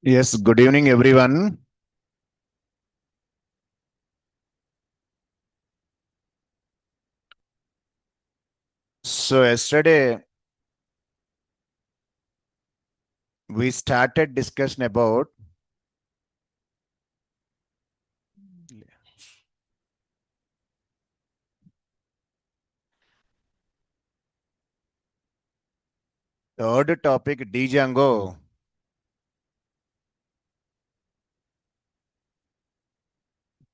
Yes, good evening, everyone. So, yesterday we started discussion about third topic Django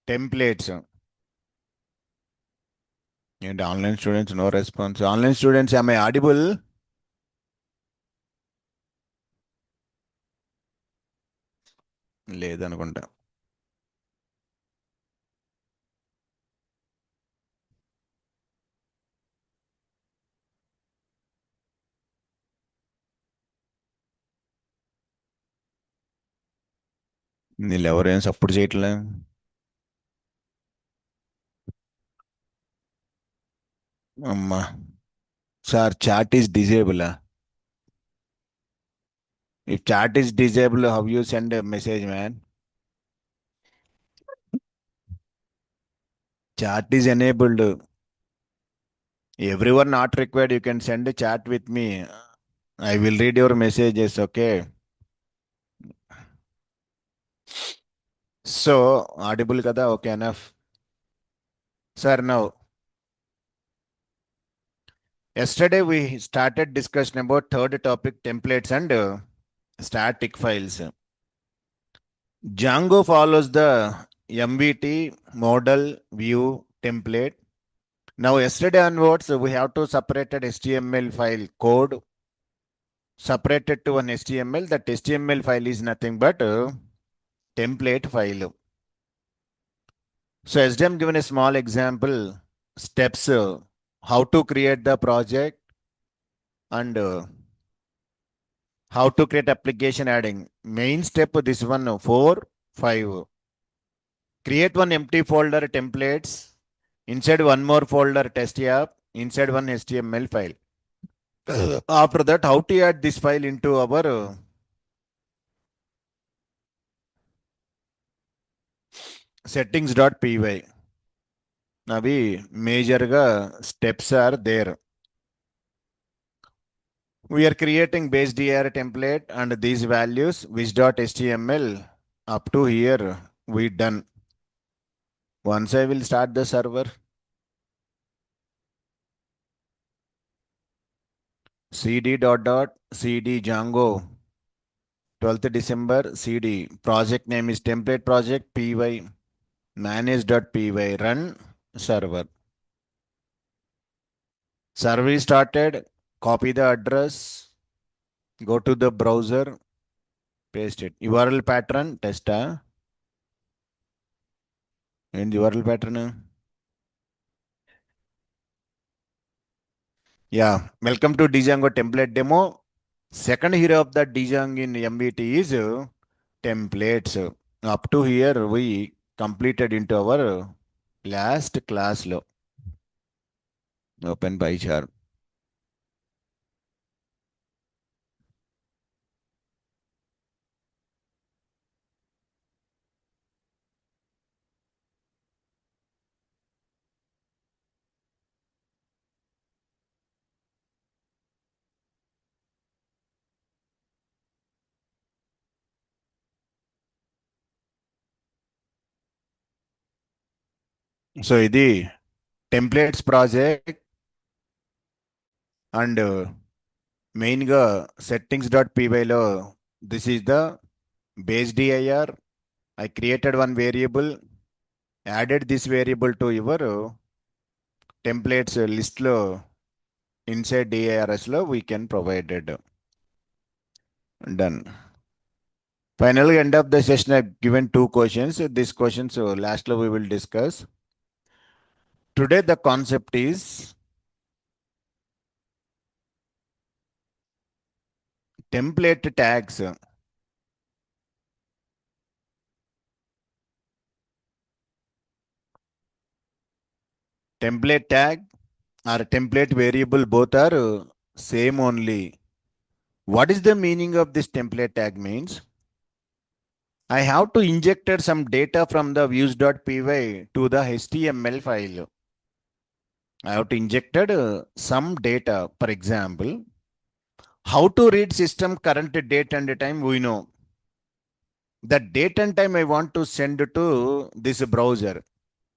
templates. And online students, no response. Online students, am I audible? లేదనుకుంటా. వీళ్ళు ఎవరేం support చేయట్లే. అమ్మా sir chat is disable. If chat is disable, how you send message man? Chat is enabled. Everyone not required. You can send a chat with me. I will read your messages, okay? So, audible kada? Okay, enough. Sir, now, yesterday we started discussion about third topic, templates and static files. Django follows the MVT model view template. Now, yesterday onwards, we have to separate an HTML file code separated to an HTML. That HTML file is nothing but template file. So SDM given a small example, steps, how to create the project and how to create application adding. Main step, this one, 4, 5. Create one empty folder templates, inside one more folder test app, inside one HTML file. After that, how to add this file into our settings.py. అవి మేజర్గా steps are there. We are creating base dir template and these values which.html. Up to here we done. Once I will start the server, cd Django 12th December cd project name is template project py manage.py run server. Server started. Copy the address, go to the browser, paste it. URL pattern test and URL pattern. Yeah, welcome to Django template demo. Second hero of the Django in MVT is templates. Up to here we completed into our last class lo. Open pie chart. So ఇది templates project and మెయిన్గా settings.py లో this is the base dir. I created one variable, added this variable to your templates list lo inside dirs lo we can provide it. Done. Finally, end of the session, I've given 2 questions. These questions last lo we will discuss. Today the concept is template tags. Template tag or template variable both are same only. What is the meaning of this template tag means? I have to injected some data from the views.py to the HTML file. I have to injected some data. For example, how to read system current date and time, we know. The date and time I want to send to this browser.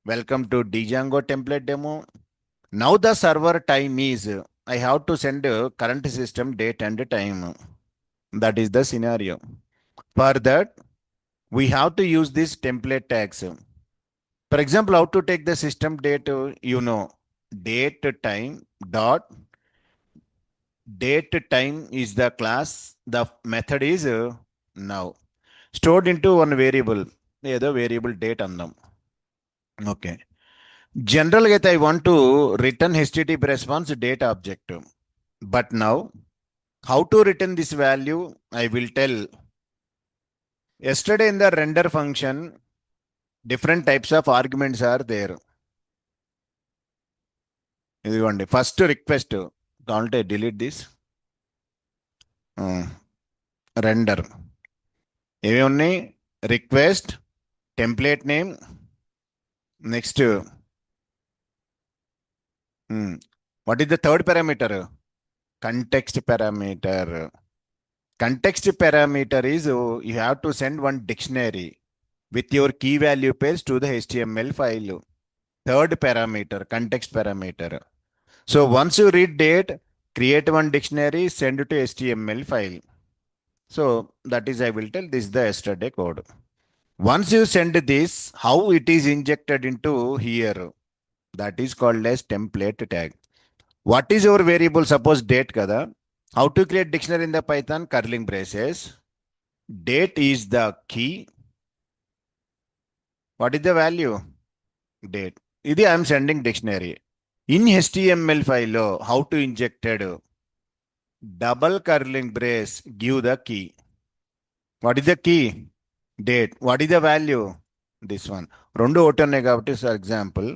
Welcome to Django template demo. Now the server time is, I have to send current system date and time. That is the scenario. For that, we have to use this template tags. For example, how to take the system date, date time dot date time is the class. The method is now stored into one variable. The variable date on them. Okay. Generally, I want to return HTTP response data object. But now, how to return this value, I will tell. Yesterday in the render function, different types of arguments are there. First request, can't I delete this? Render. Request, template name. Next, what is the third parameter? Context parameter. Context parameter is you have to send one dictionary with your key value pairs to the HTML file. Third parameter, context parameter. So once you read date, create one dictionary, send it to HTML file. So that is, I will tell, this is the yesterday code. Once you send this, how it is injected into here, that is called as template tag. What is your variable? Suppose date kada. How to create dictionary in the Python? Curling braces. Date is the key. What is the value? Date. This I am sending dictionary. In HTML file, how to injected? Double curling brace, give the key. What is the key? Date. What is the value? This one. Rendu ఒకటి ఉన్నాయి కాబట్టి for example,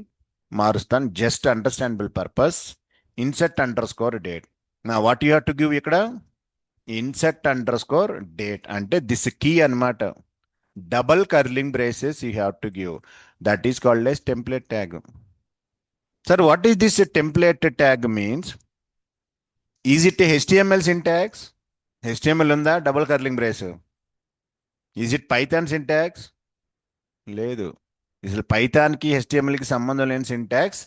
మారుస్తాను just understandable purpose. Insert underscore date. Now what you have to give ఇక్కడ? Insert underscore date. అంటే this key అన్నమాట. Double curling braces you have to give. That is called as template tag. Sir, what is this template tag means? Is it a HTML syntax? HTML ఉందా double curling brace? Is it Python syntax? లేదు. అసలు పైథాన్కి హెచ్టిఎంఎల్కి సంబంధం లేని syntax.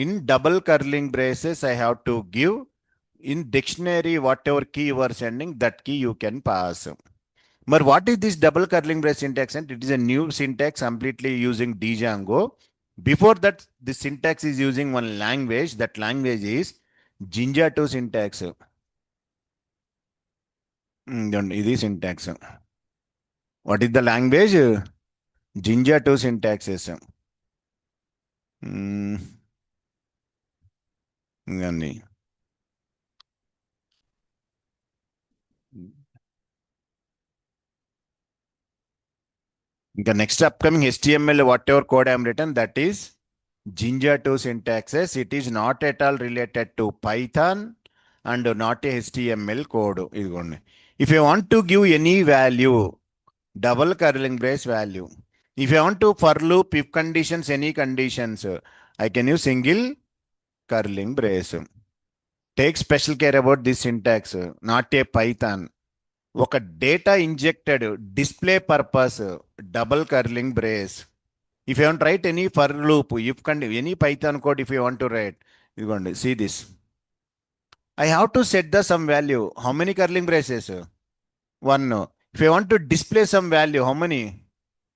In double curling braces I have to give in dictionary whatever key you are sending that key you can pass. మరి what is this double curling brace syntax అంటే it is a new syntax completely using Django. Before that, this syntax is using one language. That language is Jinja 2 syntax. This is syntax. What is the language? Jinja 2 syntaxes. The next upcoming HTML, whatever code I am written, that is Jinja 2 syntaxes. It is not at all related to Python and not a HTML code. If you want to give any value, double curling brace value. If you want to for loop, if conditions, any conditions, I can use single curling brace. Take special care about this syntax, not a Python. ఒక data injected display purpose double curling brace. If you want write any for loop, if any Python code, if you want to write, ఇదిగోండి, see this. I have to set the some value. How many curling braces? 1. If you want to display some value, how many?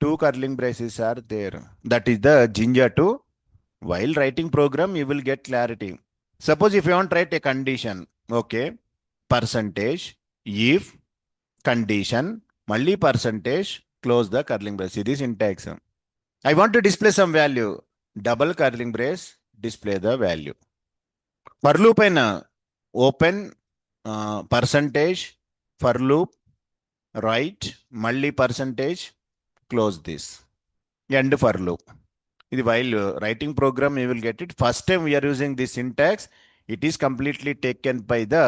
2 curling braces are there. That is the Jinja 2. While writing program, you will get clarity. Suppose if you want to write a condition, okay, percentage, if, condition, malli percentage, close the curling brace. This is syntax. I want to display some value. Double curling brace, display the value. For loop aina, open percentage, for loop, write, malli percentage, close this. End for loop. While writing program, you will get it. First time we are using this syntax, it is completely taken by the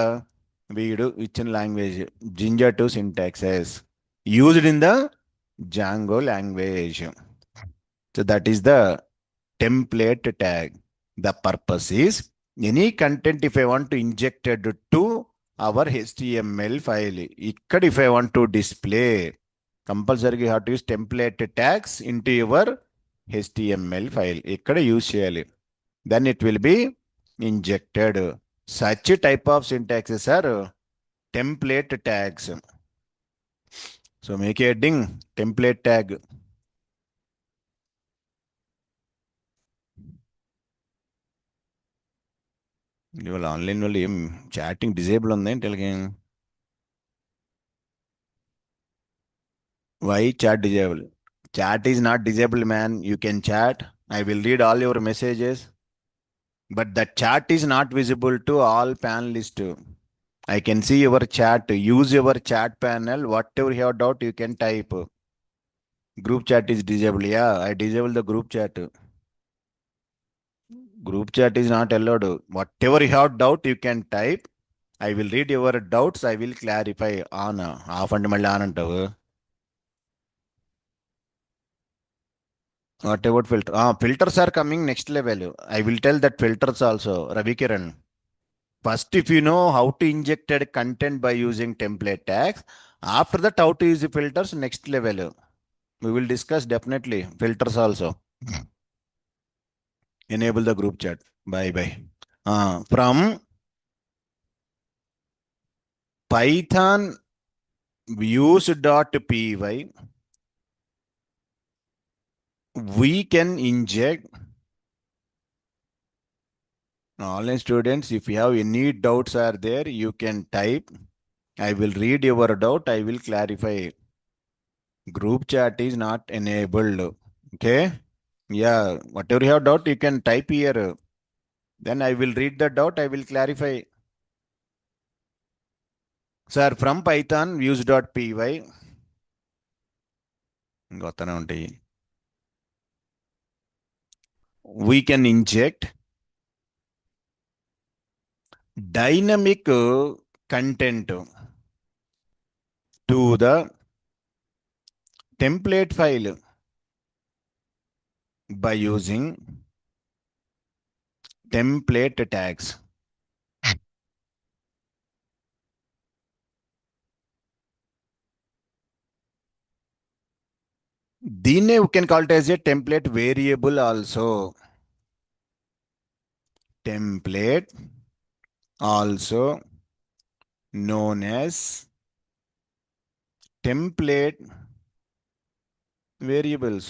which in language Jinja 2 syntaxes used in the Django language. So that is the template tag. The purpose is any content if I want to inject it to our HTML file. Ikkada if I want to display, compulsory you have to use template tags into your HTML file. Ikkada use cheyali. Then it will be injected. Such type of syntaxes are template tags. So make a heading template tag. ఇవాళ online వాళ్ళు ఏం chatting disable ఉందేంటి వీళ్ళకి? Why chat disable? Chat is not disabled, man. You can chat. I will read all your messages. But the chat is not visible to all panelists. I can see your chat. Use your chat panel. Whatever you have doubt, you can type. Group chat is disabled. Yeah, I disable the group chat. Group chat is not allowed. Whatever you have doubt, you can type. I will read your doubts. I will clarify. On. Half and మళ్ళీ on అంటావు. What about filter? Filters are coming next level. I will tell that filters also, Ravi Kiran. First, if you know how to inject a content by using template tags, after that, how to use the filters, next level. We will discuss definitely filters also. Enable the group chat. Bye bye. From Python views.py, we can inject online students. If you have any doubts are there, you can type. I will read your doubt. I will clarify. Group chat is not enabled. Okay. Yeah. Whatever you have doubt, you can type here. Then I will read the doubt. I will clarify. Sir, from Python views.py. We can inject dynamic content to the template file by using template tags. దీన్నే we can call it as a template variable also. Template also known as template variables.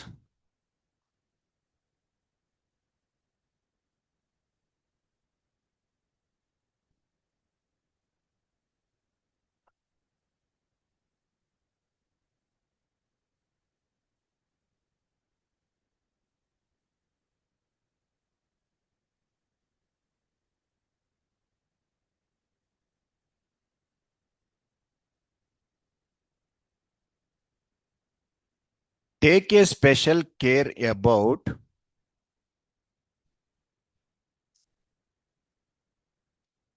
Take a special care about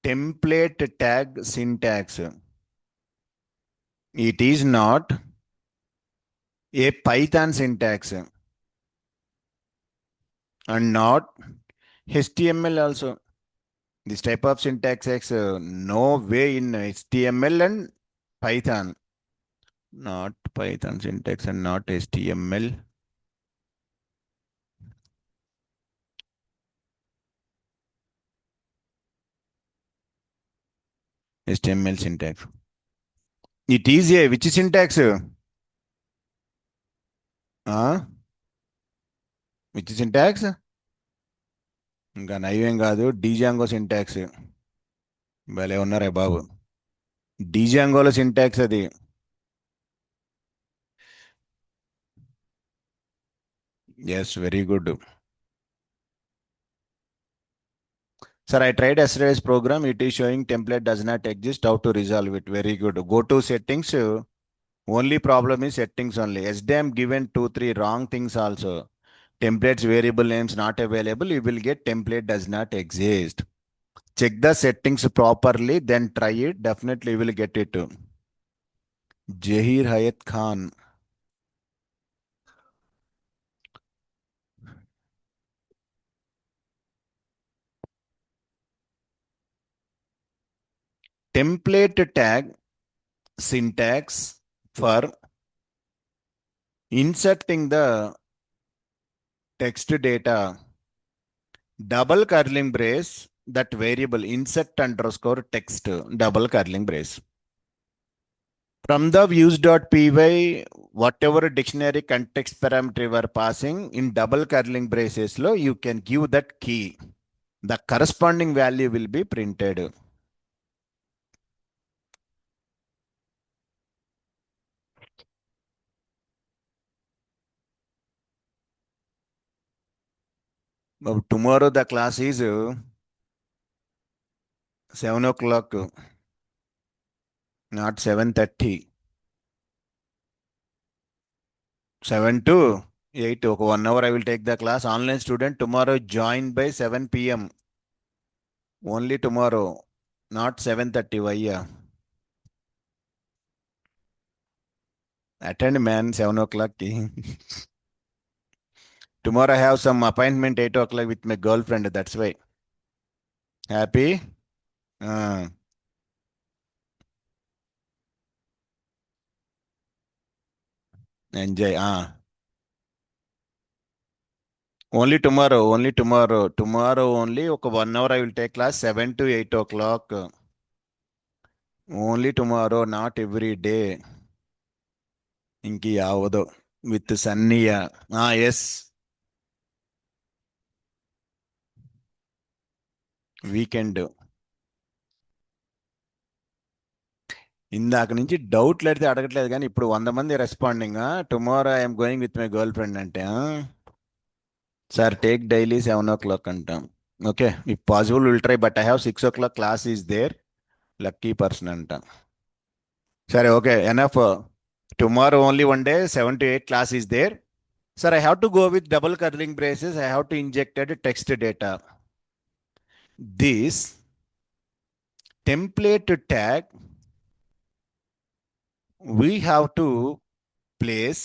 template tag syntax. It is not a Python syntax and not HTML also. This type of syntax is no way in HTML and Python. Not Python syntax and not HTML. HTML syntax. It is a which syntax? Which syntax? ఇంకా నయ్యం కాదు, Django syntax. భలే ఉన్నారే బాబు. Django syntax అది. Yes, very good. Sir, I tried yesterday's program. It is showing template does not exist. How to resolve it? Very good. Go to settings. Only problem is settings only. SDM given 2-3 wrong things also. Templates variable names not available. You will get template does not exist. Check the settings properly, then try it. Definitely you will get it. Jahir Hayat Khan. template tag syntax for inserting the text data, double curling brace, that variable insert underscore text, double curling brace. From the views.py, whatever dictionary context parameter you are passing in double curling braces, you can give that key. The corresponding value will be printed. Tomorrow the class is 7 o'clock, not 7:30. 7 to 8. Okay, 1 hour I will take the class. Online student tomorrow join by 7 p.m. Only tomorrow, not 7:30. Why? Yeah. Attend man 7 o'clock. Tomorrow I have some appointment 8 o'clock with my girlfriend. That's why. Happy? Uh, enjoy. Only tomorrow. Only tomorrow. Tomorrow only. Okay, 1 hour I will take class 7 to 8 o'clock. Only tomorrow, not every day. Inki yavado. With Sunny. Yes. Weekend. ఇందాక నుంచి డౌట్లు అయితే అడగట్లేదు కానీ ఇప్పుడు 100 మంది responding. Tomorrow I'm going with my girlfriend అంటే sir take daily 7 o'clock అంటాం. Okay if possible will try but I have 6 o'clock class is there, lucky person అంట. సరే okay enough. Tomorrow only 1 day 7 to 8 class is there. Sir I have to go with double curling braces. I have to injected text data. This template tag we have to place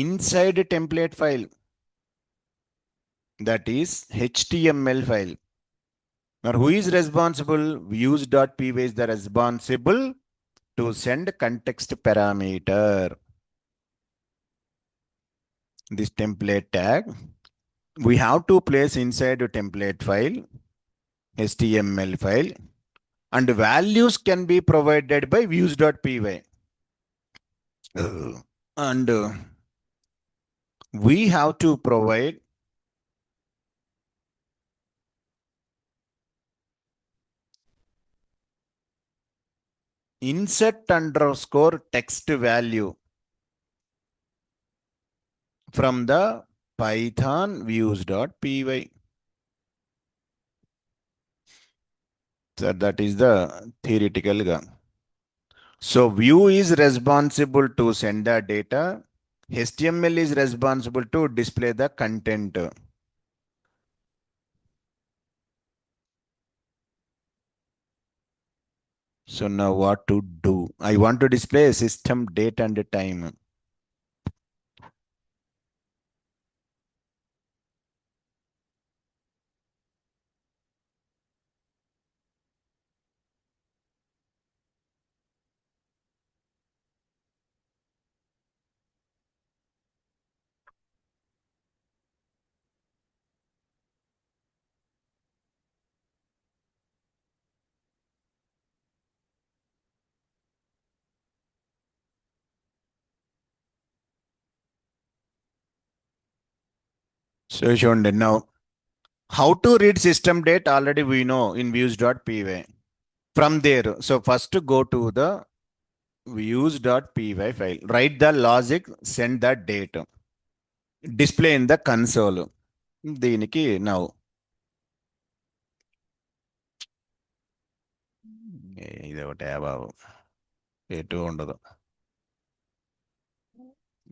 inside a template file, that is HTML file. Now who is responsible? Views.py is the responsible to send context parameter. This template tag we have to place inside a template file, HTML file, and values can be provided by views.py. And we have to provide insert underscore text value from the Python views.py. So that is the theoretical. So view is responsible to send the data. HTML is responsible to display the content. So now what to do? I want to display system date and time. So shown now. How to read system date already we know in views.py. From there, so first go to the views.py file. Write the logic, send the date. Display in the console. దీనికి now ఇది ఒకటే బాబు, ఎటు ఉండదు.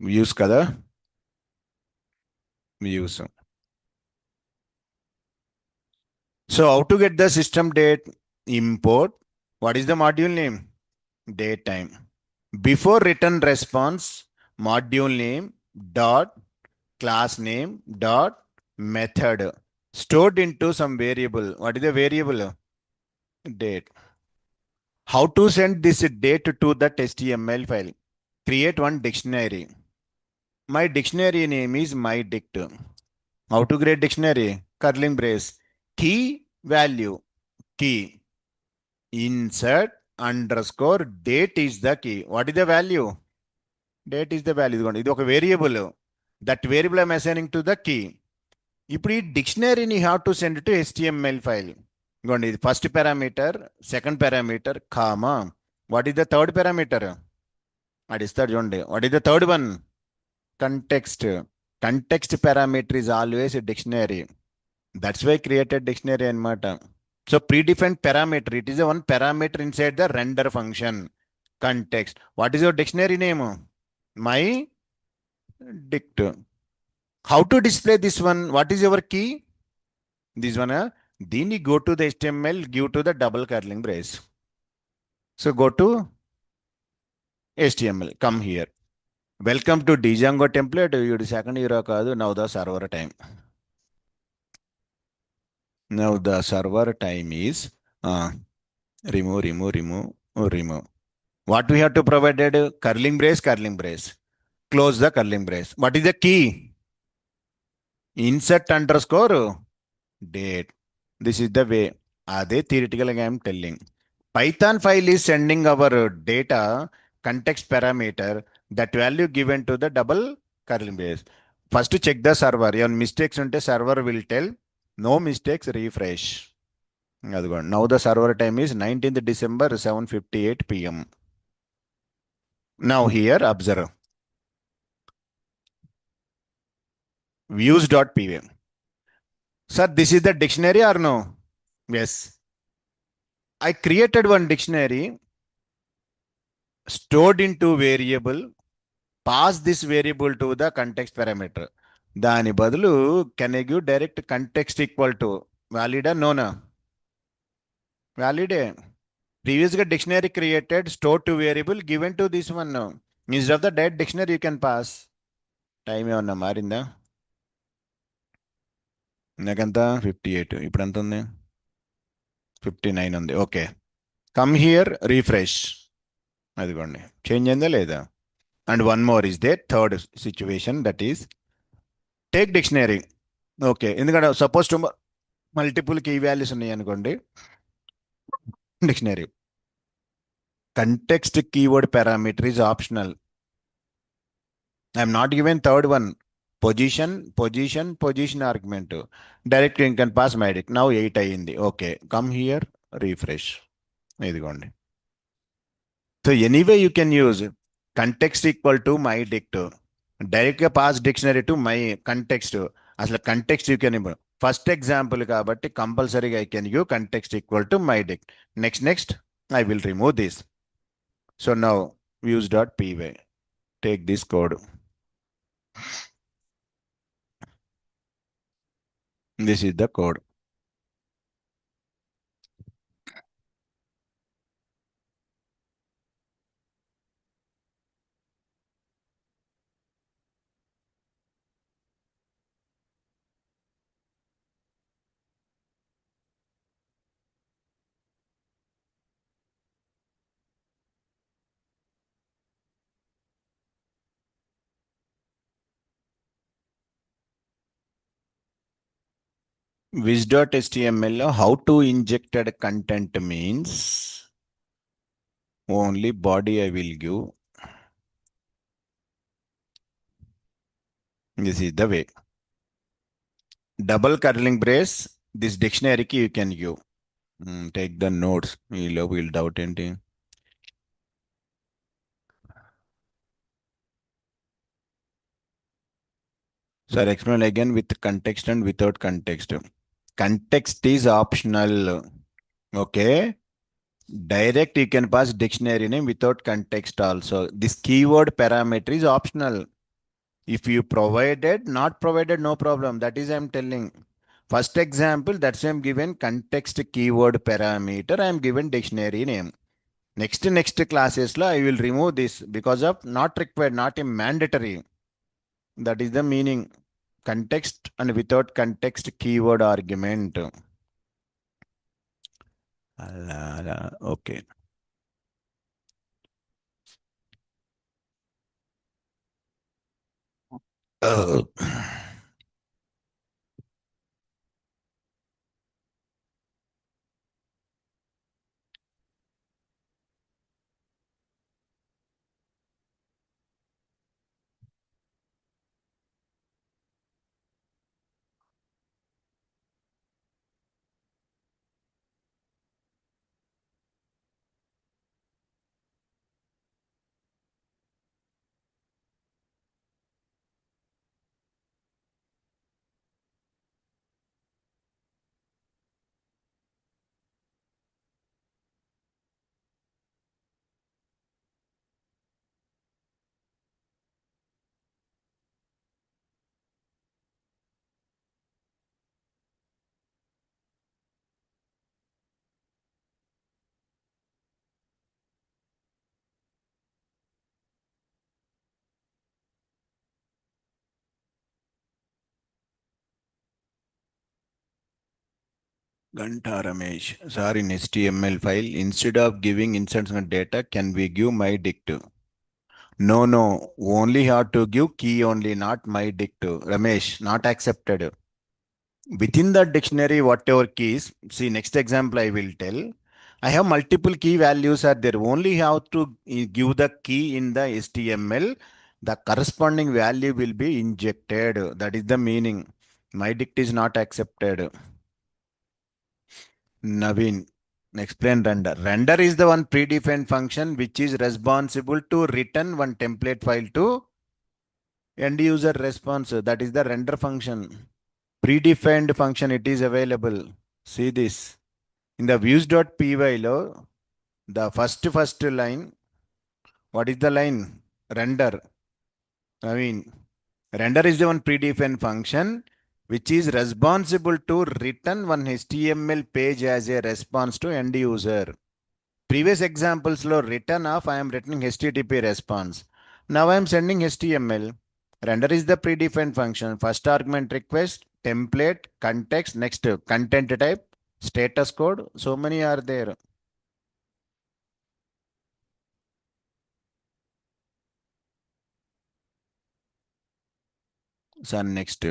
Views కదా, views. So how to get the system date? Import. What is the module name? Date time. Before return response, module name dot class name dot method stored into some variable. What is the variable? date. How to send this date to that HTML file? Create one dictionary. My dictionary name is myDict. How to create dictionary? Curling brace. Key value. Key. Insert underscore date is the key. What is the value? Date is the value. ఇది ఒక variable. That variable I'm assigning to the key. ఇప్పుడు ఈ డిక్షనరీని have to send to HTML file. ఇదిగోండి ఇది first parameter, second parameter, comma. What is the third parameter? అది ఇస్తాడు చూడండి. What is the third one? Context. Context parameter is always dictionary. That's why created dictionary అనమాట. So predefined parameter. It is a one parameter inside the render function. Context. What is your dictionary name? My dict. How to display this one? What is your key? This one. Then you go to the HTML, give to the double curling brace. So go to HTML. Come here. Welcome to Django template. You second year kaadu. Now the server time. Now the server time is remove. What we have to provided? Curling brace. Close the curling brace. What is the key? Insert underscore date. This is the way. Ade theoretical I am telling. Python file is sending our data context parameter, that value given to the double curling brace. First check the server. Your mistakes unte server will tell. No mistakes, refresh. Now the server time is 19th December 7:58 PM. Now here observe. Views.py. Sir, this is the dictionary or no? Yes. I created one dictionary, stored into variable, pass this variable to the context parameter. దాని బదులు can I give direct context equal to valid or no? Valid. Previously dictionary created, stored to variable, given to this one. Instead of the dead dictionary you can pass. Time ఏమన్నా మారిందా? నాకంతా 58. ఇప్పుడు ఎంత ఉంది? 59 ఉంది. Okay. Come here, refresh. అదిగోండి, change అయిందా లేదా? And one more is the third situation, that is take dictionary. Okay, ఎందుకంటే suppose to multiple key values ఉన్నాయి అనుకోండి. Dictionary context keyword parameter is optional. I am not given third one. Position argument. Direct you can pass myDict. Now 8 అయ్యింది. Okay, come here, refresh. ఇదిగోండి. So anyway you can use context equal to myDict. Direct గా pass dictionary to my context. అసలు context you can improve. First example కాబట్టి కంపల్సరీగా I can give context equal to myDict. Next I will remove this. So now views.py. Take this code. This is the code. Wiz.html how to injected content means only body I will give. This is the way. Double curling brace, this dictionary key you can give. Take the notes. We'll doubt anything. So I'll explain again with context and without context. Context is optional. Okay. Direct you can pass dictionary name without context also. This keyword parameter is optional. If you provided, not provided, no problem. That is I'm telling. First example, that's I'm given context keyword parameter. I'm given dictionary name. Next classes la I will remove this because of not required, not a mandatory. That is the meaning. Context and without context keyword argument. Okay. Uh, Ganta Ramesh, sorry, in HTML file, instead of giving instance and data, can we give my dict? No, no, only have to give key only, not my dict. Ramesh, not accepted. Within the dictionary, whatever keys, see, next example I will tell. I have multiple key values are there. Only have to give the key in the HTML. The corresponding value will be injected. That is the meaning. My dict is not accepted. Naveen, explain render. Render is the one predefined function which is responsible to return one template file to end user response. That is the render function. Predefined function, it is available. See this. In the views.py, the first line, what is the line? Render. I mean, render is the one predefined function which is responsible to return one HTML page as a response to end user. Previous examples lo return of I am returning HTTP response. Now I am sending HTML. Render is the predefined function. First argument request, template, context, next content type, status code. So many are there. So next,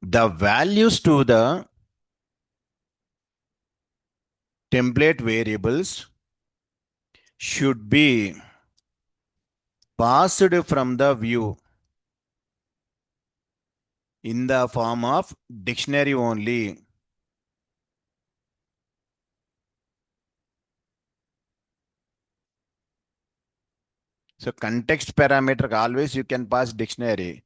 the values to the template variables should be passed from the view in the form of dictionary only. So context parameter always you can pass dictionary.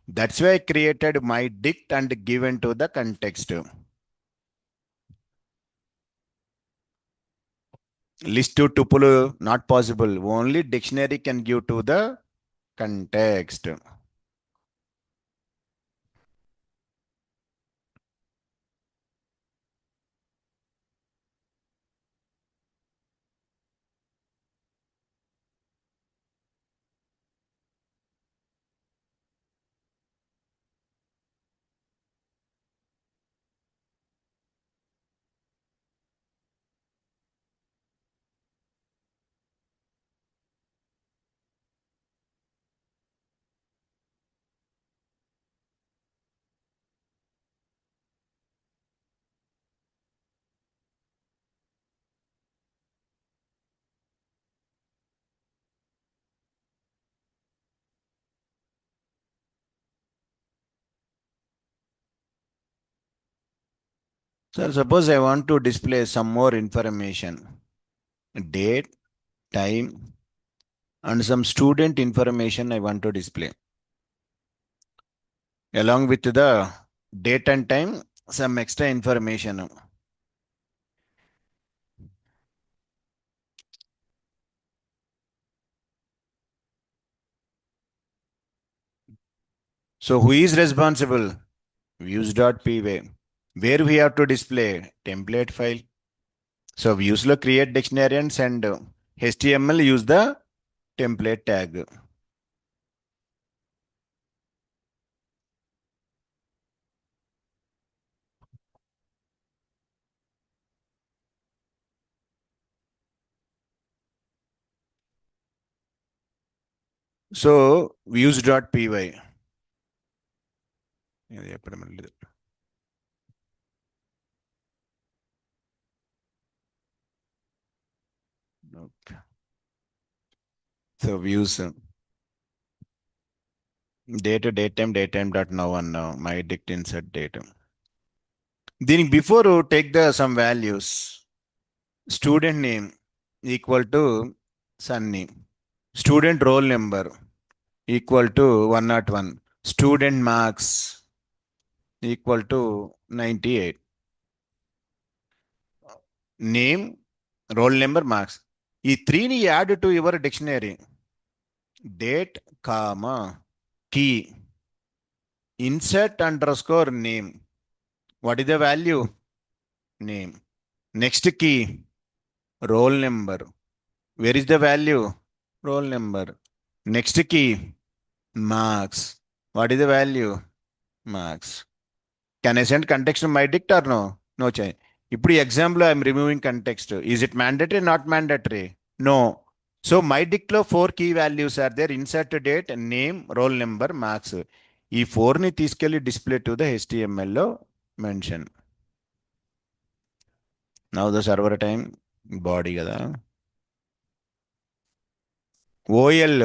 That's why I created my dict and given to the context. List to tuple not possible. Only dictionary can give to the context. So suppose I want to display some more information. Date, time, and some student information I want to display. Along with the date and time, some extra information. So who is responsible? Views.py. Where we have to display template file. So views lo create dictionary and send. HTML use the template tag. So views.py ఇది చెప్పడం లేదు. Okay. So views date dot now అన్నా my dict insert date. దీనికి before take the some values. Student name equal to Sunny. Student roll number equal to 101. Student marks equal to 98. Name, roll number, marks, ఈ త్రీని add to your dictionary. Date comma key insert underscore name. What is the value? Name. Next key, roll number. Where is the value? Roll number. Next key, marks. What is the value? Marks. Can I send context to my dict or no? No change. ఇప్పుడు ఈ example I'm removing context. Is it mandatory, not mandatory? No. So my డిక్ట్లో 4 key values are there. Insert date, name, roll number, marks. ఈ 4ని తీసుకెళ్లి display to the HTML లో mention. Now the server time body కదా. OL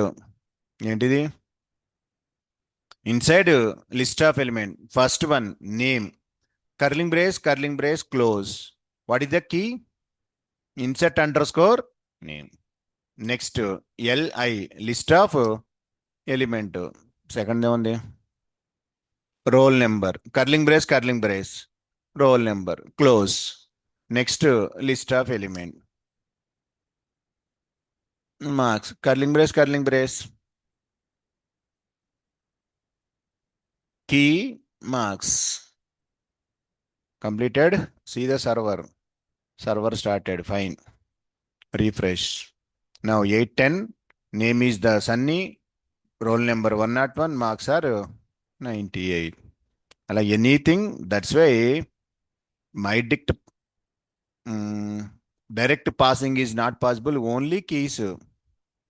ఏంటిది? Inside list of element. First one name, curling brace close. What is the key? Insert underscore name. Next LI list of element. Second ఏముంది? Role number, curling brace roll number close. Next list of element. Marks, curling brace key marks. Completed. See the server. Server started. Fine. Refresh. Now 810. Name is the Sunny. Roll number 101. Marks are 98. Like anything. That's why my direct passing is not possible. Only keys.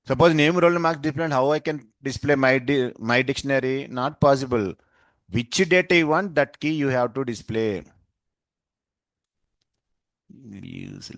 Suppose name, roll, marks different. How I can display my dictionary? Not possible. Which data you want, that key you have to display. Use.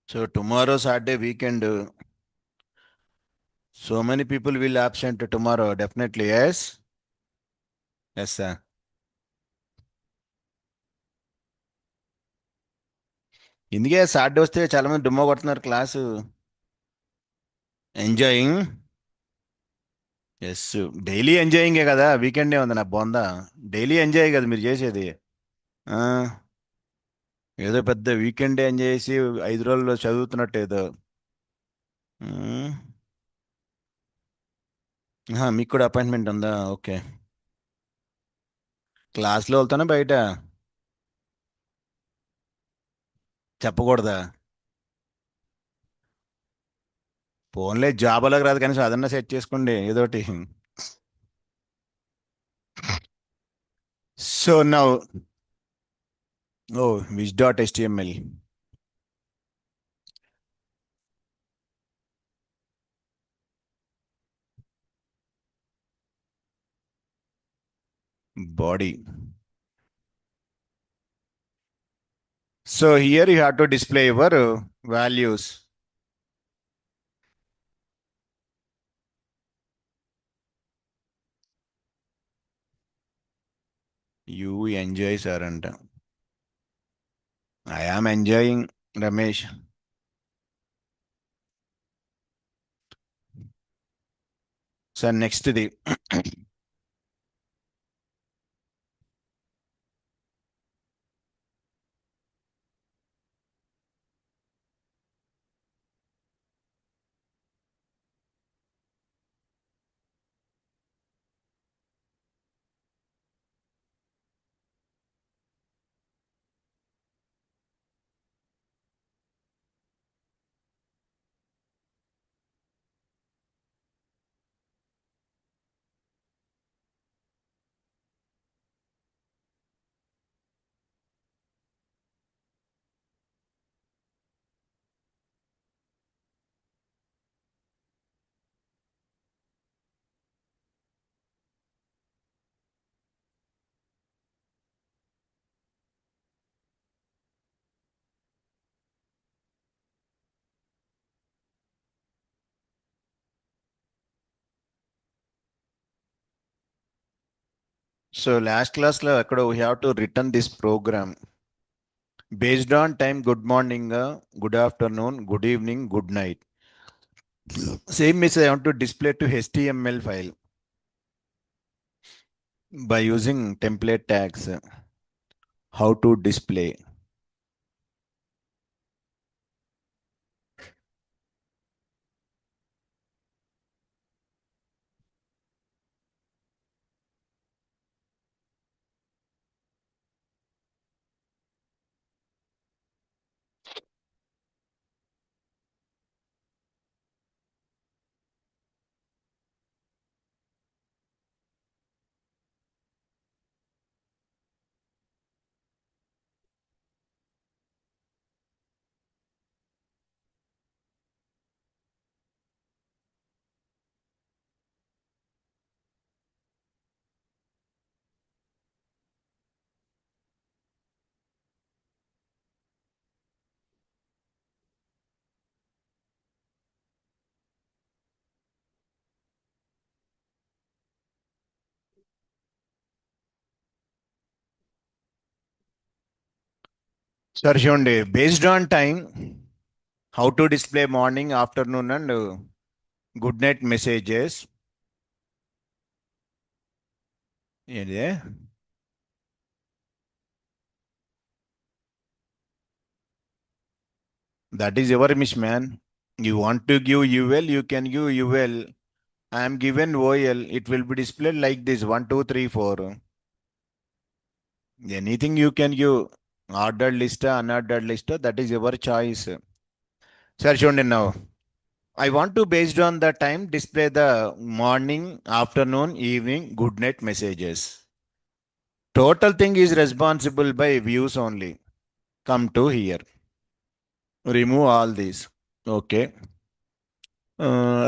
So tomorrow Saturday weekend. So many people will absent tomorrow. Definitely yes. Yes sir. ఇందుకే Saturday వస్తే చాలా మంది డుమ్మా కొడుతున్నారు class. Enjoying. Yes. Daily ఎంజాయింగే కదా, వీకెండే ఉంది నా బొంద. డైలీ ఎంజాయ్ కదా మీరు చేసేది. ఆ, ఏదో పెద్ద వీకెండ్ ఎంజాయ్ చేసి 5 రోజుల్లో చదువుతున్నట్టు ఏదో. ఉమ్. ఆహా, మీకు కూడా అపాయింట్మెంట్ ఉందా? ఓకే. క్లాస్లో వెళ్తానా బయట? చెప్పకూడదా? ఫోన్లే జాబులకు రాదు కానీ అదన్నా సెట్ చేసుకోండి ఏదోటి. So now, oh, which dot HTML. Body. So here you have to display your values. You enjoy, sir, and I am enjoying, Ramesh. So next the so last class lo akkada we have to return this program based on time. Good morning, good afternoon, good evening, good night. Same message I want to display to HTML file by using template tags. How to display? Sir, చూడండి, based on time, how to display morning, afternoon, and good night messages. ఏంటి? That is your miss, man. You want to give UL, you can give UL. I am given OL. It will be displayed like this: 1, 2, 3, 4. Anything you can give. Ordered list, unordered list. That is your choice. Sir, shown now. I want to, based on the time, display the morning, afternoon, evening, good night messages. Total thing is responsible by views only. Come to here. Remove all these. Okay.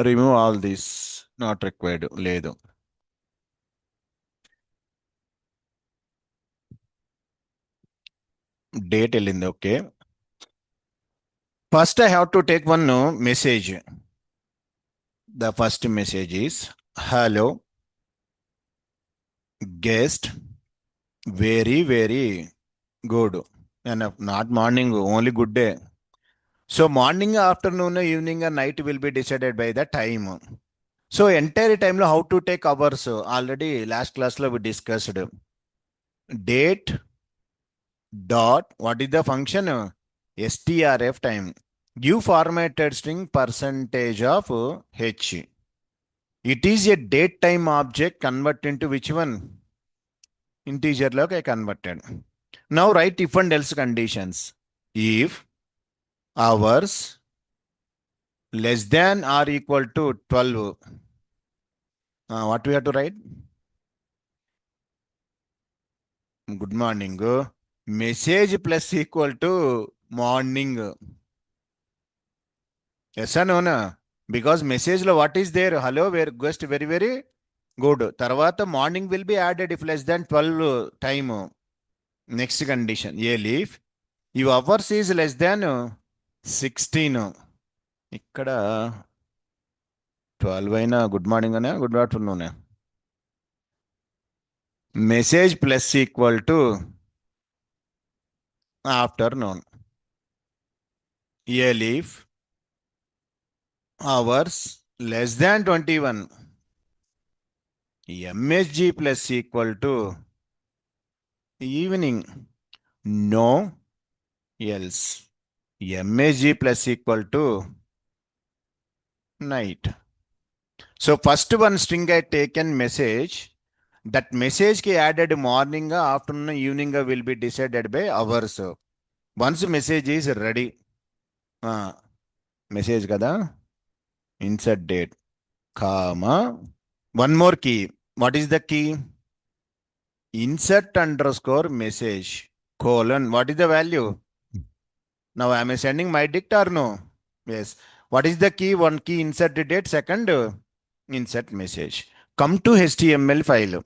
Remove all this. Not required. లేదు. Date వెళ్ళింది. Okay. First, I have to take one message. The first message is hello, guest. Very, very good. And not morning, only good day. So, morning, afternoon, evening, and night will be decided by the time. So, entire time, how to take hours. Already last class, we discussed date dot. What is the function? strf time. Give formatted string percentage of h. It is a date time object convert into which one? Integer log I converted. Now write if and else conditions. If hours less than or equal to 12. What we have to write? Good morning. Message plus equal to morning. Yes or no? Na? Because message lo what is there? Hello, where guest very, very good. Tarvata morning will be added if less than 12 time. Next condition. A leaf. If hours is less than 16. ఇక్కడ 12 అయినా good morning అనే good afternoon message plus equal to afternoon elif hours less than 21 MSG plus equal to evening no else MSG plus equal to night. So first one string I taken message. That message ki added morning, afternoon, evening will be decided by hours. Once message is ready, message kada insert date, comma, one more key. What is the key? Insert underscore message colon. What is the value? Now am I sending my dict or no? Yes. What is the key? One key insert the date. Second insert message. Come to HTML file.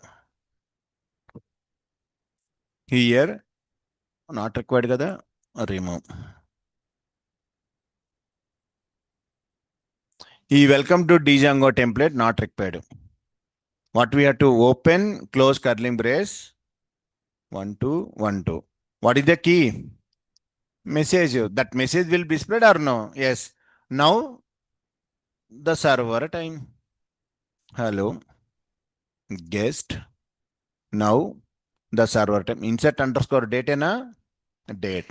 Here not required kada remove. Welcome to Django template not required. What we have to open close curly brace 1 2 1 2. What is the key? Message. That message will be spread or no? Yes. Now the server time. Hello guest. Now the server time. Insert underscore date na date.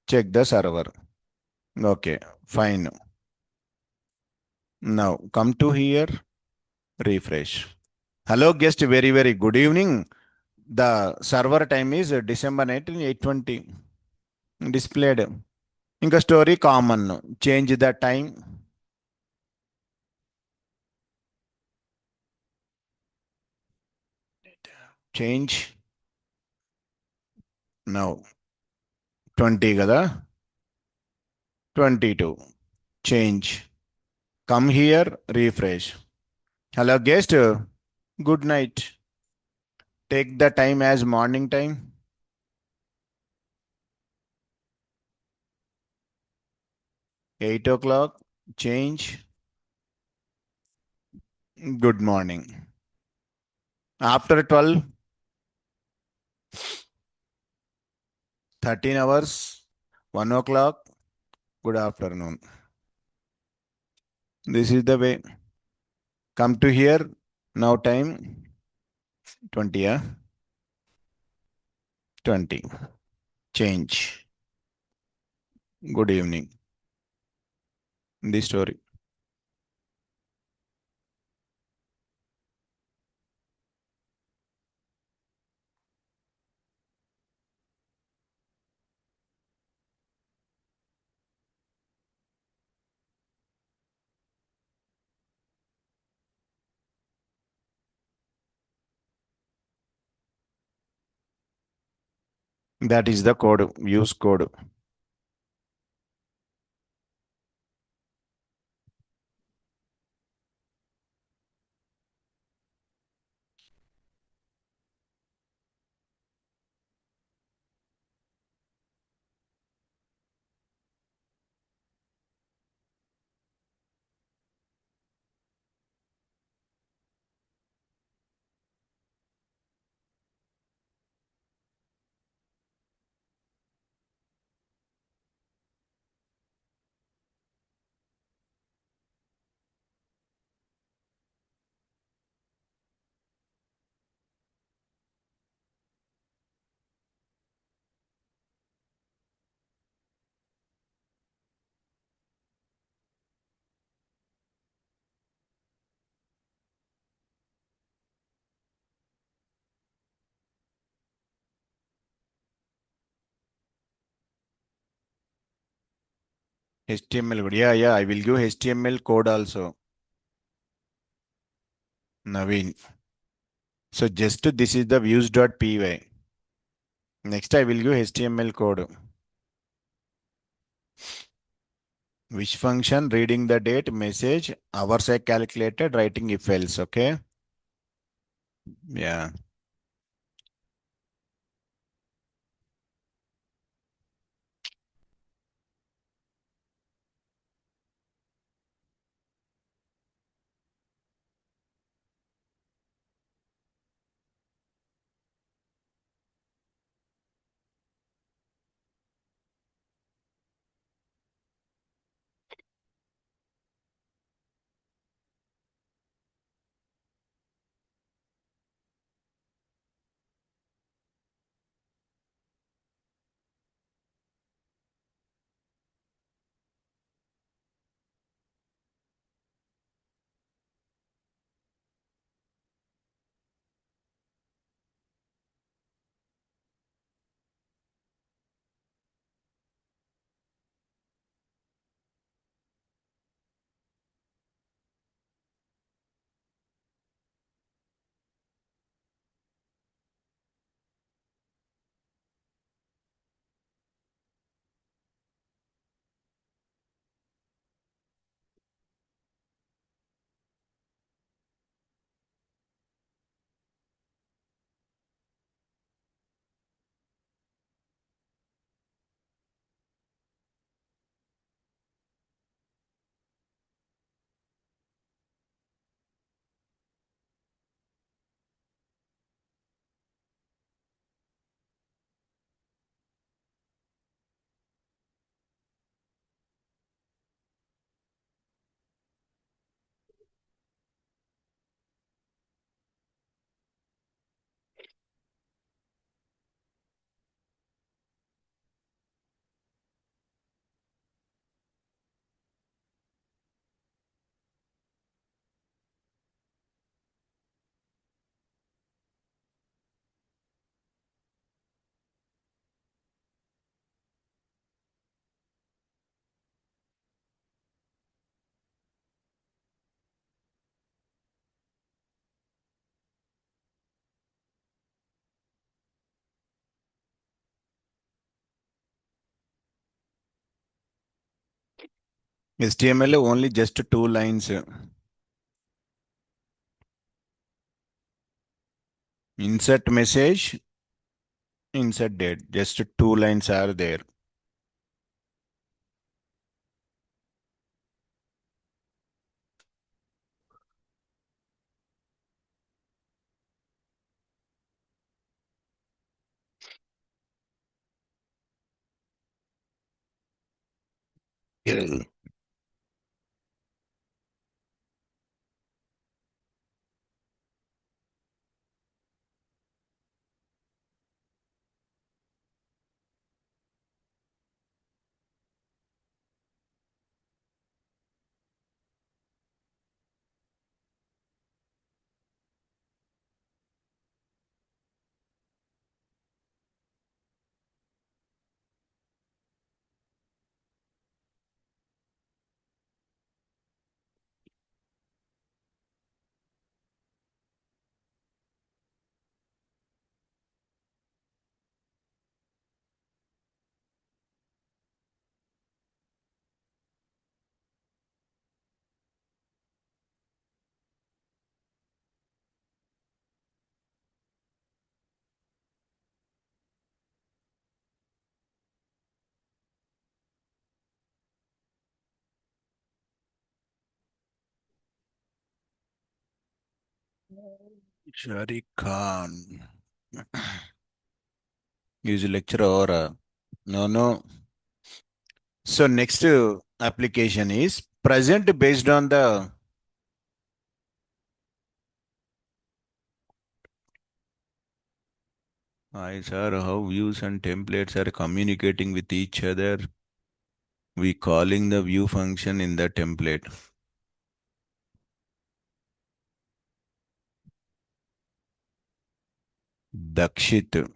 Check the server. Okay, fine. Now come to here. Refresh. Hello guest. Very, very good evening. The server time is December 19, 820. Displayed. Inka story common. Change the time. Change. Now 20 kada 22. Change. Come here. Refresh. Hello guest. Good night. Take the time as morning time. 8 o'clock. Change. Good morning. After 12. 13 hours. 1 o'clock. Good afternoon. This is the way. Come to here. Now time 20. 20. Change. Good evening. The story. That is the code. Use code. HTML code. Yeah, I will give HTML code also. Naveen. So just this is the views.py. Next I will give HTML code. Which function? Reading the date, message, hours I calculated, writing if else. Okay. Yeah. HTML only just 2 lines. Insert message, insert date. Just 2 lines are there. Sharik Khan is a lecturer or no, no. So next application is present based on the. I sir, how views and templates are communicating with each other. We calling the view function in the template. Dakshit.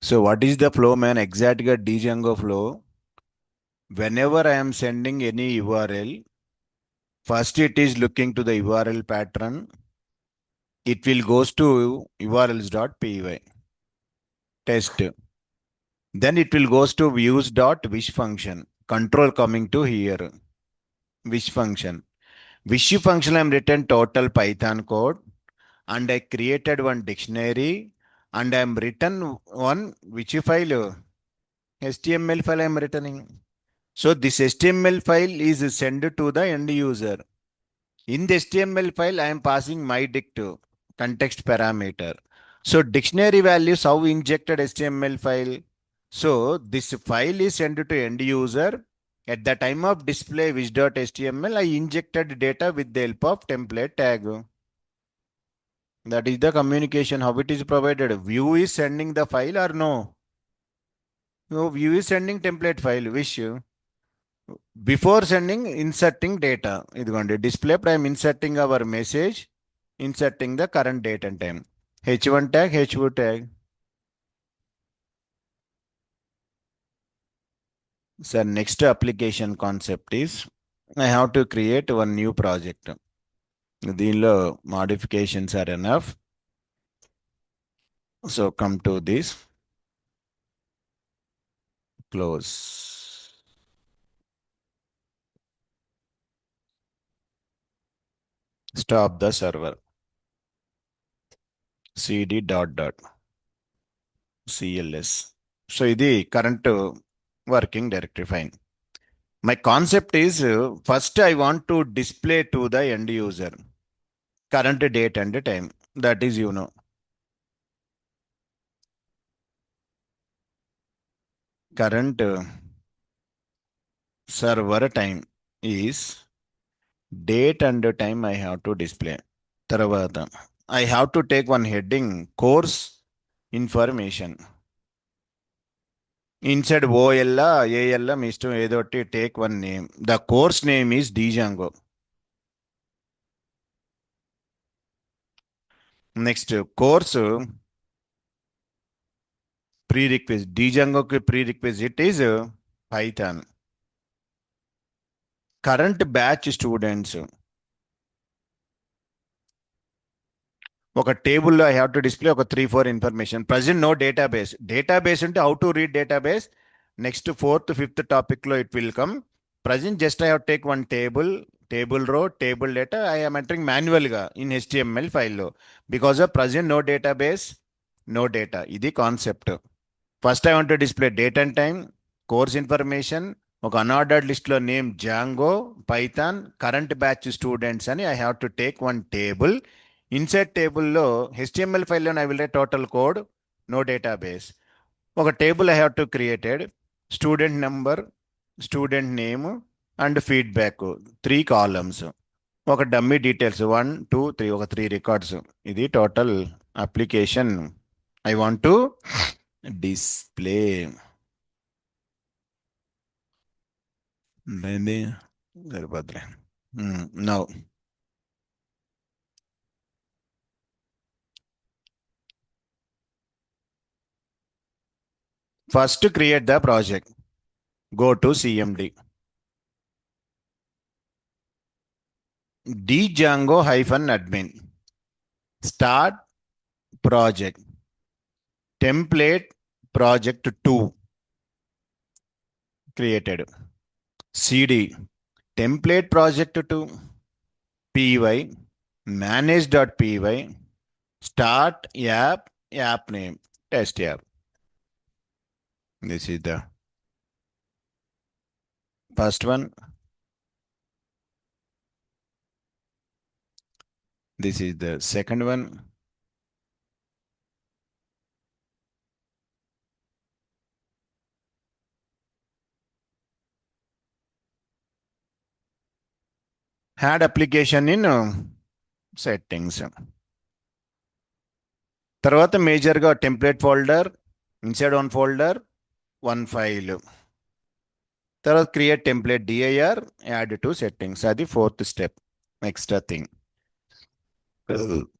So what is the flow, man? Exactly Django flow. whenever I am sending any URL, first it is looking to the URL pattern. It will goes to urls.py test. Then it will goes to views.wish function. Control coming to here. Wish function. Wish function I am written total Python code and I created one dictionary and I am written one which file HTML file I am returning. So this HTML file is sent to the end user. In the HTML file, I am passing my dict context parameter. So dictionary values how injected HTML file. So this file is sent to end user. At the time of display which.html, I injected data with the help of template tag. That is the communication, how it is provided. View is sending the file or no? No, view is sending template file, wish. Before sending, inserting data. ఇదిగోండి display prime inserting our message, inserting the current date and time. H1 tag, H2 tag. So next application concept is I have to create one new project. దీనిలో modifications are enough. So come to this. Close. Stop the server. cd dot dot cls. So ఇది current working directory. Fine. My concept is first I want to display to the end user current date and time. That is, current server time is date and time I have to display. Tarvata, I have to take one heading course information. Inside OL, AL, Mr. Edoti, take one name. The course name is Django. Next, course prerequisite. Django prerequisite is Python. Current batch students. ఒక టేబుల్లో I have to display ఒక 3-4 information. Present no database. Database అంటే how to read database next 4th 5th టాపిక్లో it will come. Present just I have take one table row, table data I am entering మాన్యువల్గా in HTML ఫైల్లో. Because of present no database, no data. ఇది concept. First I want to display date and time, course information, ఒక unordered లిస్ట్లో name Django, Python, current batch students అని I have to take one table. Insert టేబుల్లో HTML ఫైల్లో I will write total code, no database. ఒక table I have to created student number, student name and feedback 3 columns. ఒక dummy details 1 2 3, ఒక 3 records. ఇది total application I want to display. సరిపోద్దులే. Now first create the project. Go to CMD. Django-admin. Start project. Template project 2 created. CD template project 2 py manage.py start app name test app. This is the first one. This is the second one. Add application in settings. తర్వాత మేజర్గా template folder, inside one folder, one file. తర్వాత create template dir, add to settings. అది 4th step. Extra thing,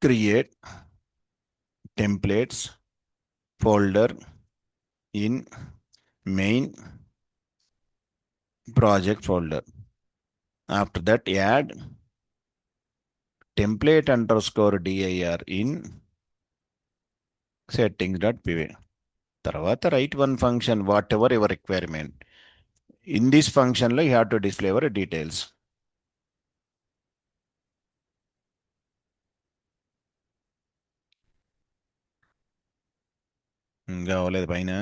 create templates folder in main project folder. After that, add template underscore dir in settings.py. తర్వాత write one function, whatever your requirement. In this function, you have to display your details. ఇంకా అవ్వలేదు పైన.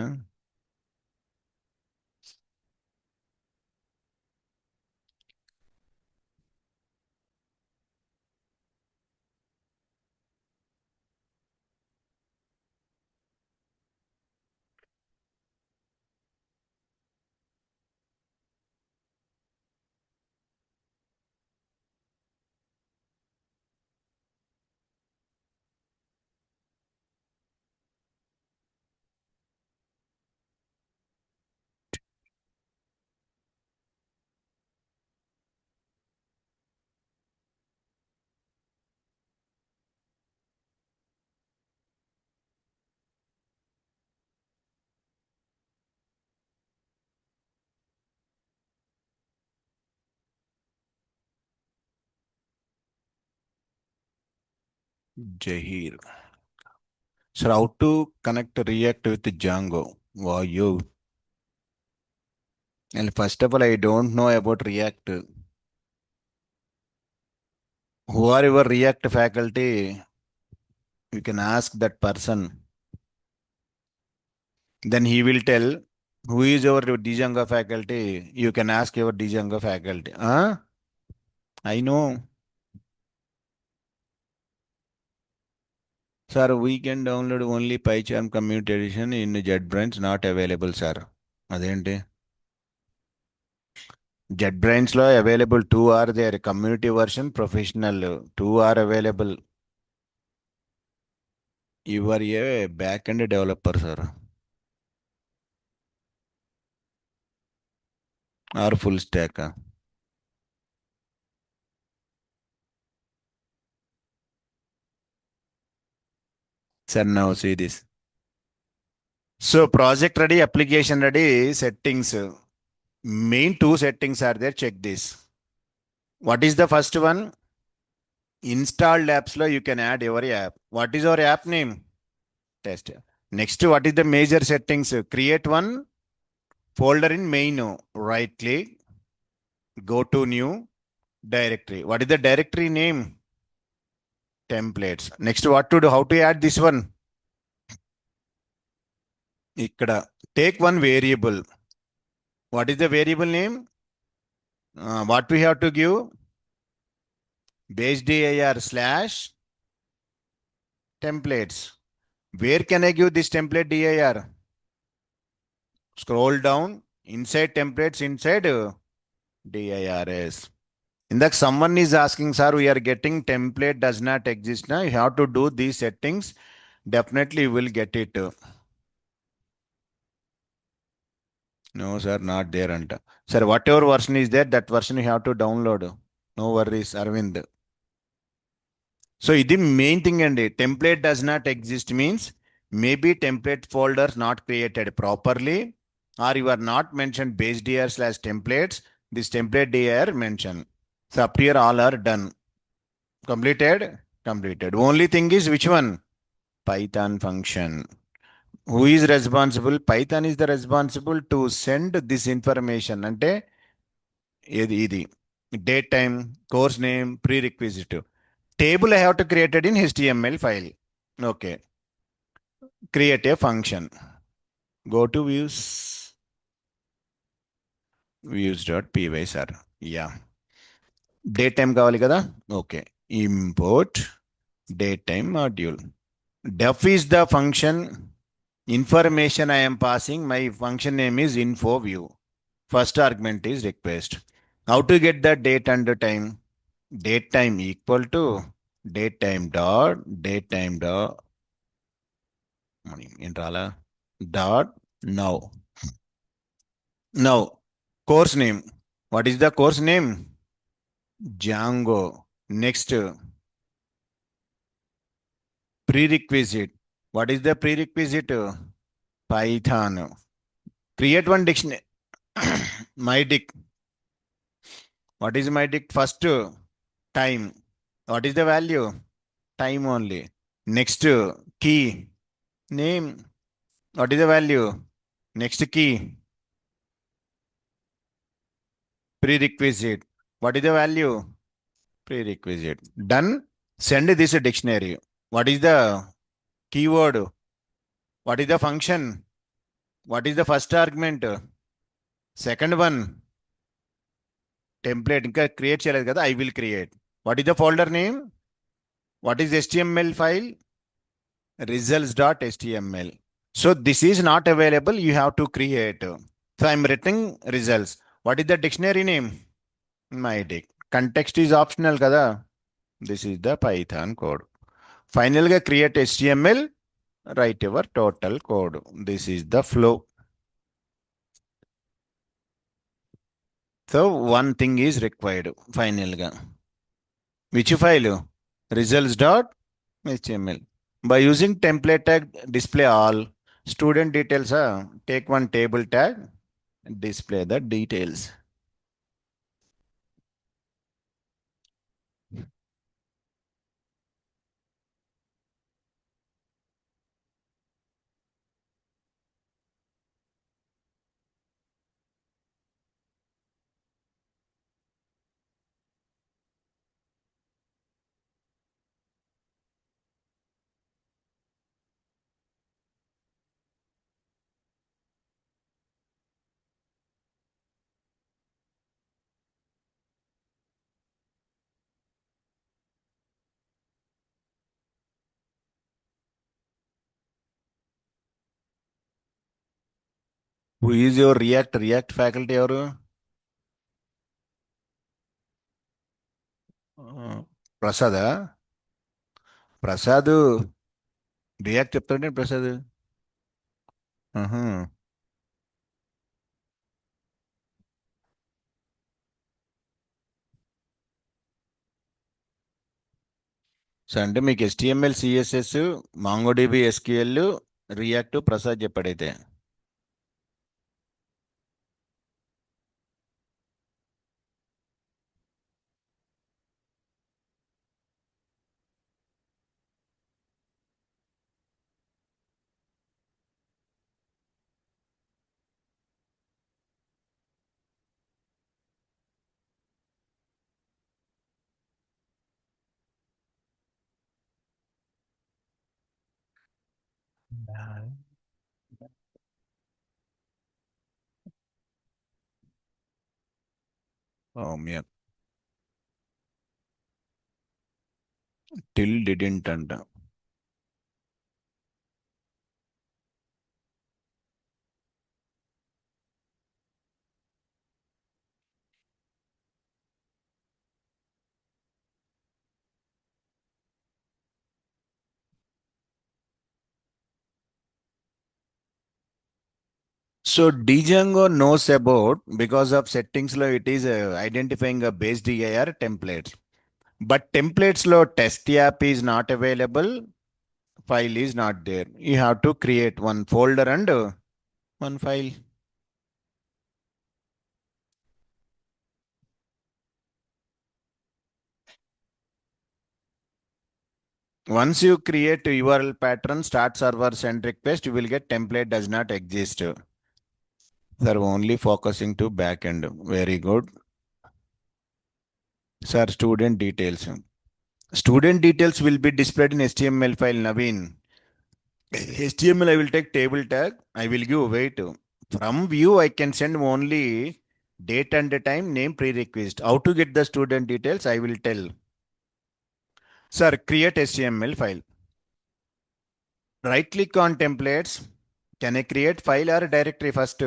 Jahir. So how to connect React with Django? Wow, you. And first of all, I don't know about React. Who are your React faculty? You can ask that person. Then he will tell who is your Django faculty. You can ask your Django faculty. Huh? I know. Sir, we can download only PyCharm commutation in JetBrains, not available, sir. అదేంటి JetBrains లో available two are there. Community version, professional. Two are available. You are a backend developer, sir. Or full stack. Sir, now see this. So project ready, application ready, settings. Main two settings are there. Check this. What is the first one? Installed apps lo you can add your app. What is your app name? Test. Next, what is the major settings? Create one folder in main. Right click. Go to new directory. What is the directory name? Templates. Next, what to do? How to add this one? Ikkada. Take one variable. What is the variable name? What we have to give? Base dir slash templates. Where can I give this template dir? Scroll down. Inside templates, inside dirs. In that someone is asking, sir, we are getting template does not exist now. You have to do these settings. Definitely you will get it. No, sir, not there. Sir, whatever version is there, that version you have to download. No worries, Arvind. So, this main thing and template does not exist means maybe template folders not created properly, or you are not mentioned base dir slash templates. This template dir mention. So, up here all are done. Completed? Completed. Only thing is which one? Python function. Who is responsible? Python is the responsible to send this information. Ante ఇది date time, course name, prerequisite. Table I have to create it in HTML file. Okay. Create a function. Go to views.py, sir. Yeah. Datetime కావాలి కదా? Okay. Import datetime module. Def is the function information I am passing. My function name is info view. First argument is request. How to get the date and the time? Datetime equal to datetime dot dot now. Now, course name. What is the course name? Django. Next, prerequisite. What is the prerequisite? Python. Create one dictionary. My dic. What is my dict? First time. What is the value? Time only. Next key. Name. What is the value? Next key. Prerequisite. What is the value? Prerequisite. Done. Send this dictionary. What is the keyword? What is the function? What is the first argument? Second one, template. ఇంకా create చేయలేదు కదా, I will create. What is the folder name? What is HTML file? Results.html. So this is not available. You have to create. So I'm writing results. What is the dictionary name? My dict. Context is optional kada. This is the Python code. Final ga create HTML. Write your total code. This is the flow. So one thing is required. Final ga. Which file? Results.html. By using template tag display all student details, take one table tag, display the details. Who is your React faculty or Prasada? Prasad React చెప్తాడే Prasad. So అంటే మీకు HTML CSS MongoDB SQL React Prasad చెప్పాడైతే. Yeah. Till didn't అంట. So Django knows about, because of settings lo it is identifying a base dir templates. But templates lo test app is not available, file is not there. You have to create one folder and one file. Once you create URL pattern, start server send request, you will get template does not exist. Sir, only focusing to backend. Very good. Sir, student details. Student details will be displayed in HTML file, Naveen. HTML, I will take table tag. I will give weight. From view, I can send only date and time, name, prerequisite. How to get the student details, I will tell. Sir, create HTML file. Right click on templates. Can I create file or directory first?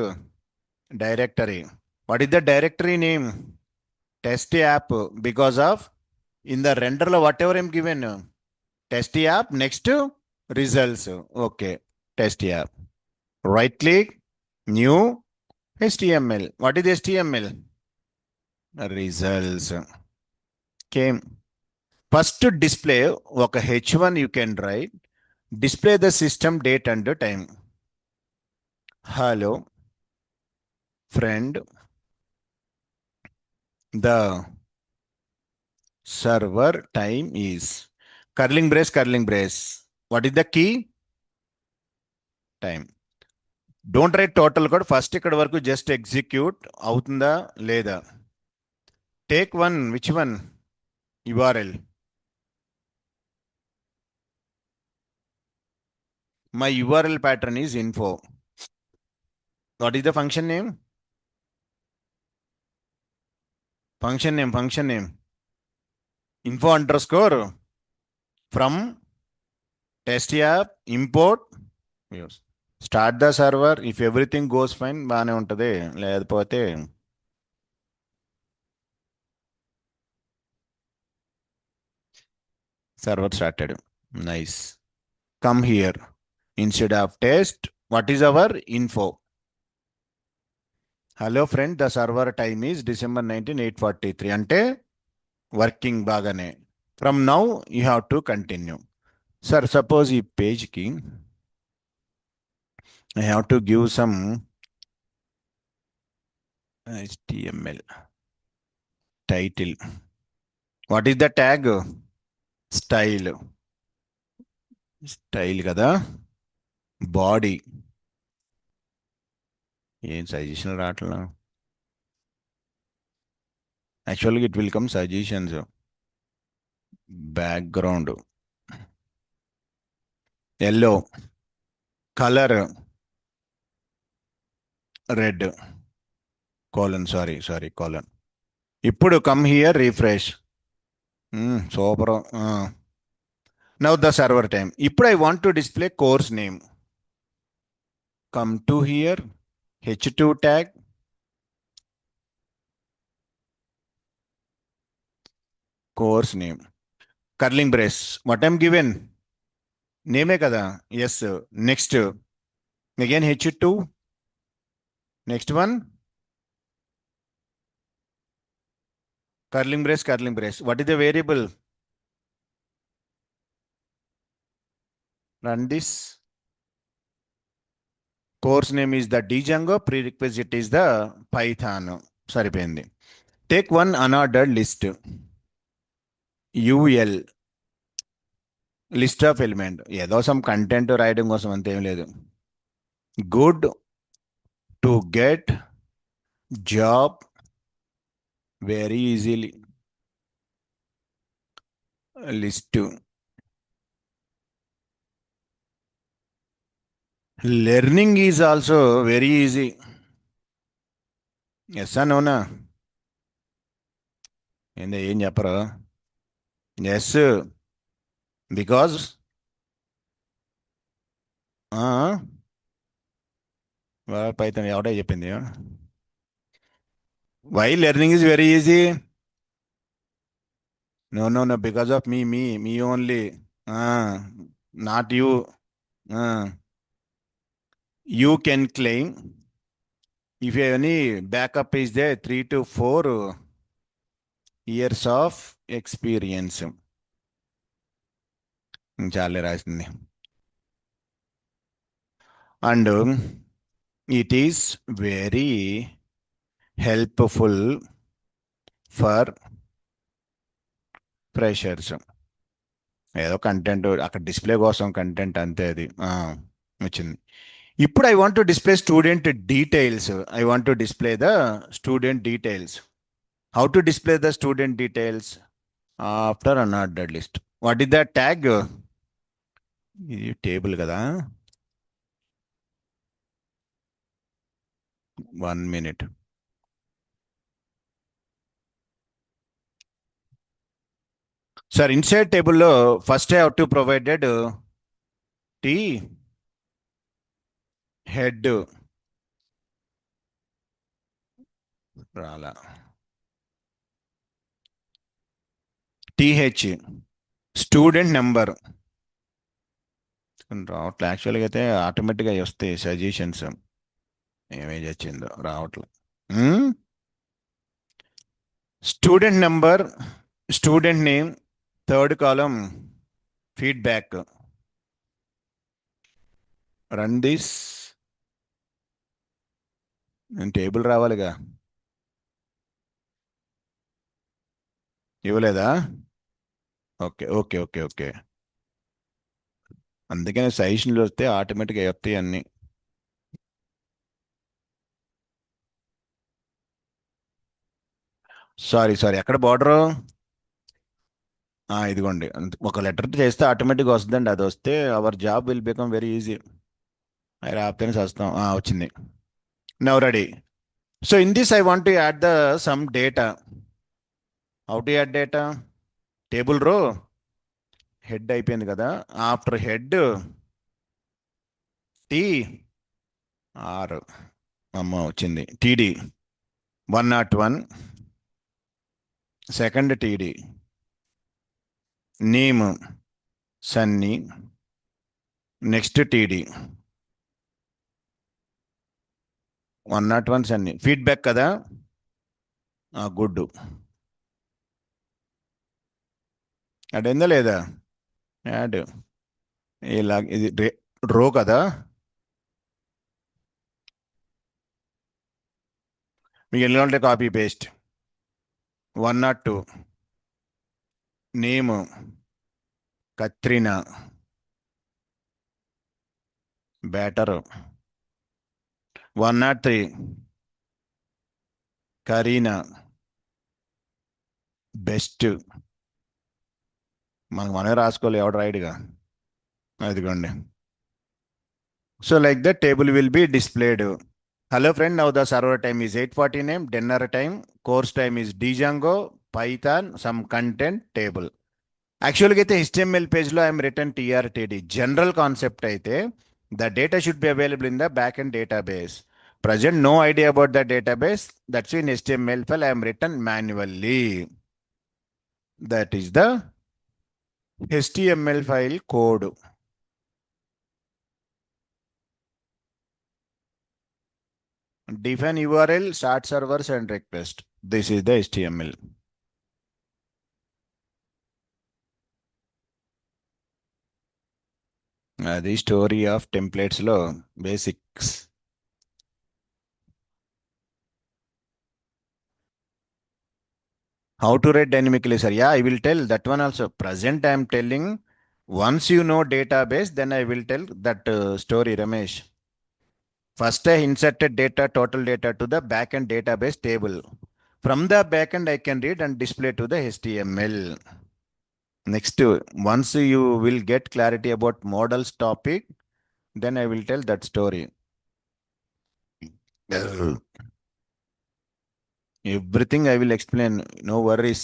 Directory. What is the directory name? Test app. Because of in the render, whatever I'm given. Test app. Next results. Okay. Test app. Right click. New HTML. What is HTML? Results. Came. First display. Okay, H1 you can write. Display the system date and time. Hello. Friend. the server time is curling brace, curling brace. What is the key? Time. Don't write total code. First ఇక్కడ వరకు just execute అవుతుందా లేదా. Take one, which one? URL. My URL pattern is info. What is the function name? Function name, function name. Info underscore from test app import. Yes. Start the server. If everything goes fine, బాగానే ఉంటుంది. లేకపోతే server started. Nice. Come here. Instead of test, what is our info? Hello friend, the server time is December 19, 8:43. అంటే working బాగానే. From now, you have to continue. Sir, suppose ఈ పేజ్కి I have to give some HTML title. What is the tag? Style. Style కదా. Body. ఏం suggestion రావట్లా. Actually, it will come suggestions. Background. Yellow. Color. Red. Colon. Sorry. Colon. ఇప్పుడు come here, refresh. Super. Now the server time. ఇప్పుడు I want to display course name. Come to here. H2 tag. Course name. Curling brace. What I'm given? Name kada. Yes. Next. Again H2. Next one. Curling brace, curling brace. What is the variable? Run this. Course name is the Django. Prerequisite is the Python. సరిపోయింది. Take one unordered list. UL. List of element. ఏదో some content రాయడం కోసం అంతేం లేదు. Good to get job very easily. List. Learning is also very easy. Yes or no na? ఏం చెప్పరు. Yes. Because Python ఎవడే చెప్పింది. Why learning is very easy? No. Because of me only. Not you. You can claim if you have any backup is there 3 to 4 years of experience. చాలే రాసింది. And it is very helpful for freshers. ఏదో content అక్కడ display కోసం content అంతే అది వచ్చింది. ఇప్పుడు I want to display student details. I want to display the student details. How to display the student details? After unordered list. What is the tag? ఇది table కదా. 1 minute. Sir, inside table లో first I have to provided T head రాలా. TH student number రావట్లే. యాక్చువల్గా అయితే ఆటోమేటిక్గా వస్తాయి suggestions. ఏమేజ్ వచ్చిందో రావట్లే. Student number, student name, third column feedback. Run this. Table రావాలిగా. ఇవ్వలేదా? Okay okay okay okay. అందుకనే సజెషన్లు వస్తే ఆటోమేటిక్గా వస్తాయి అన్ని. సారీ సారీ, ఎక్కడ బార్డరు? ఇదిగోండి, ఒక లెటర్ చేస్తే ఆటోమేటిక్గా వస్తుందండి. అది వస్తే our job will become very easy. అది రాకపోతే వస్తాం. వచ్చింది. Now ready. So in this I want to add the some data. How to add data? Table రో హెడ్ అయిపోయింది కదా. ఆఫ్టర్ హెడ్ టీ ఆర్, అమ్మ వచ్చింది TD 101, second TD, name Sunny, next TD 101 Sunny. Feedback కదా. గుడ్. యాడ్ అయిందా లేదా? Add. ఇలా ఇది రో కదా. మీకు ఎన్ని కావాలంటే copy paste. 102 name Katrina, batter. 103 Kareena, best. మనకు మనమే రాసుకోవాలి, ఎవడు రైడ్గా. అదిగోండి. So like that table will be displayed. Hello friend, now the server time is 8:40 name, dinner time, course time is Django, Python, some content table. యాక్చువల్గా అయితే HTML పేజ్లో I'm return TRTD general concept అయితే the data should be available in the back end database. Present no idea about the database, that's in HTML file I am written manually. That is the HTML file code. Define URL, start servers and request. This is the HTML. The story of templates lo basics. How to write dynamically, sir? Yeah, I will tell that one also. Present I am telling, once you know database, then I will tell that story, Ramesh. First I inserted data, total data to the backend database table. From the backend I can read and display to the HTML. Next, once you will get clarity about models topic, then I will tell that story. Everything I will explain, no worries.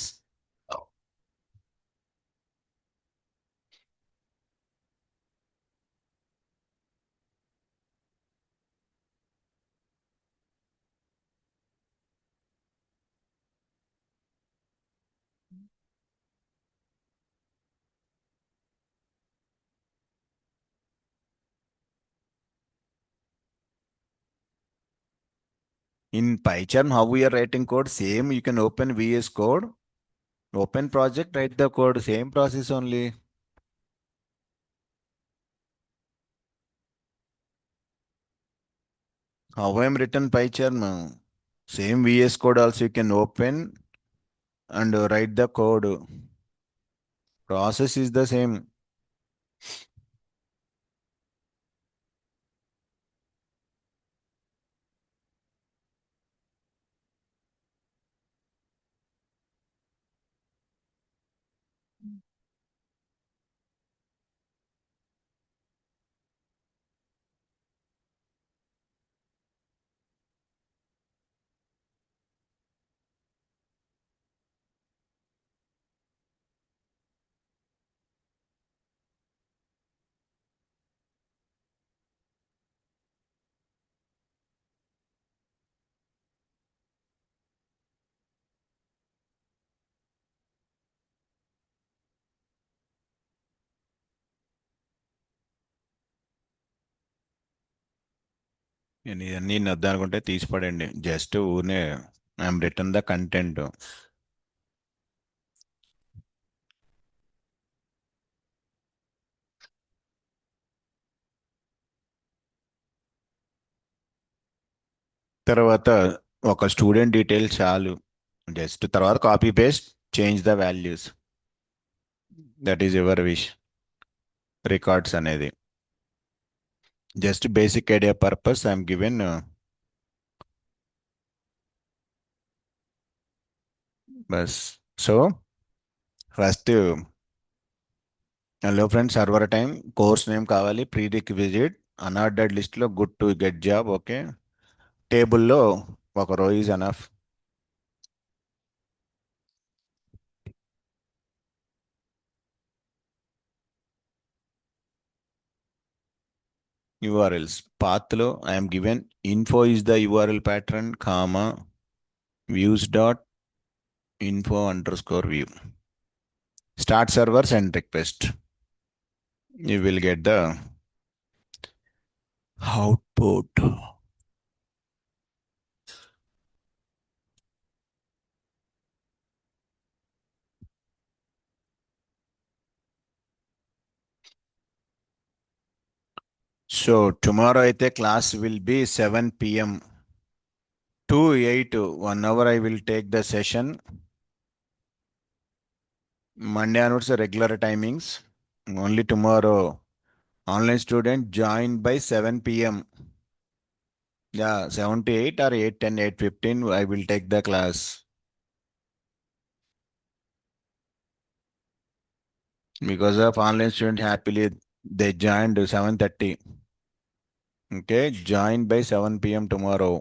In PyCharm, how we are writing code, same you can open VS Code, open project, write the code, same process only. How I am written PyCharm, same VS Code also you can open and write the code. Process is the same. నేను ఇవన్నీ వద్దనుకుంటే తీసి పడండి. Just ఊరినే I'm return the content. తర్వాత ఒక student details చాలు. Just తర్వాత copy paste change the values. That is your wish. Records అనేది just basic idea purpose I'm given. బస్. So first hello friends, server time, course name కావాలి, prerequisite, unordered లిస్ట్లో good to get job. Okay, టేబుల్లో ఒక row is enough. URLs పాత్లో I'm given info is the URL pattern, comma views dot info underscore view. Start server, send request. You will get the output. So tomorrow అయితే class will be 7 p.m. to 8. 1 hour I will take the session. Monday onwards regular timings. Only tomorrow online student join by 7 p.m. Yeah, 7 to 8 or 8:10, 8:15 I will take the class. Because of online student happily they joined 7:30. Okay, join by 7 p.m. tomorrow.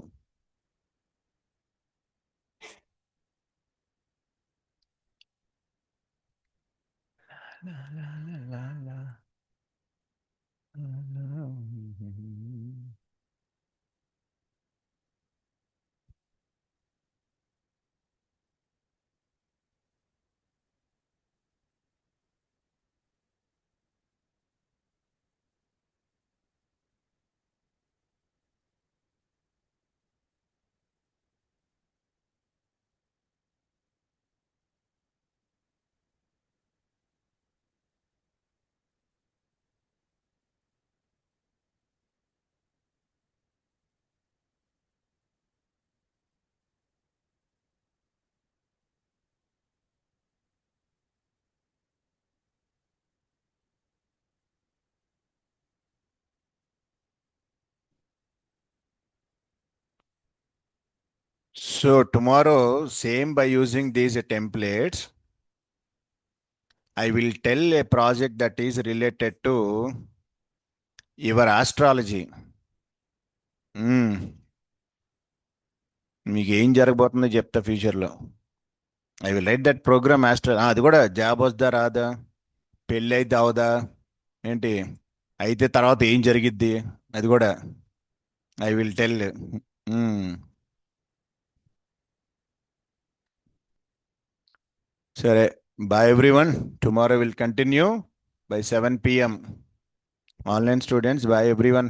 So tomorrow, same by using these templates, I will tell a project that is related to your astrology. మీకు ఏం జరగబోతుందో చెప్తా ఫ్యూచర్లో. I will write that program అది కూడా job వద్దా రాదా, పెళ్ళి అయితే అవదా ఏంటి, అయితే తర్వాత ఏం జరిగిద్ది అది కూడా ఐ విల్ టెల్. సరే, bye everyone. Tomorrow will continue by 7 p.m. Online students, bye everyone.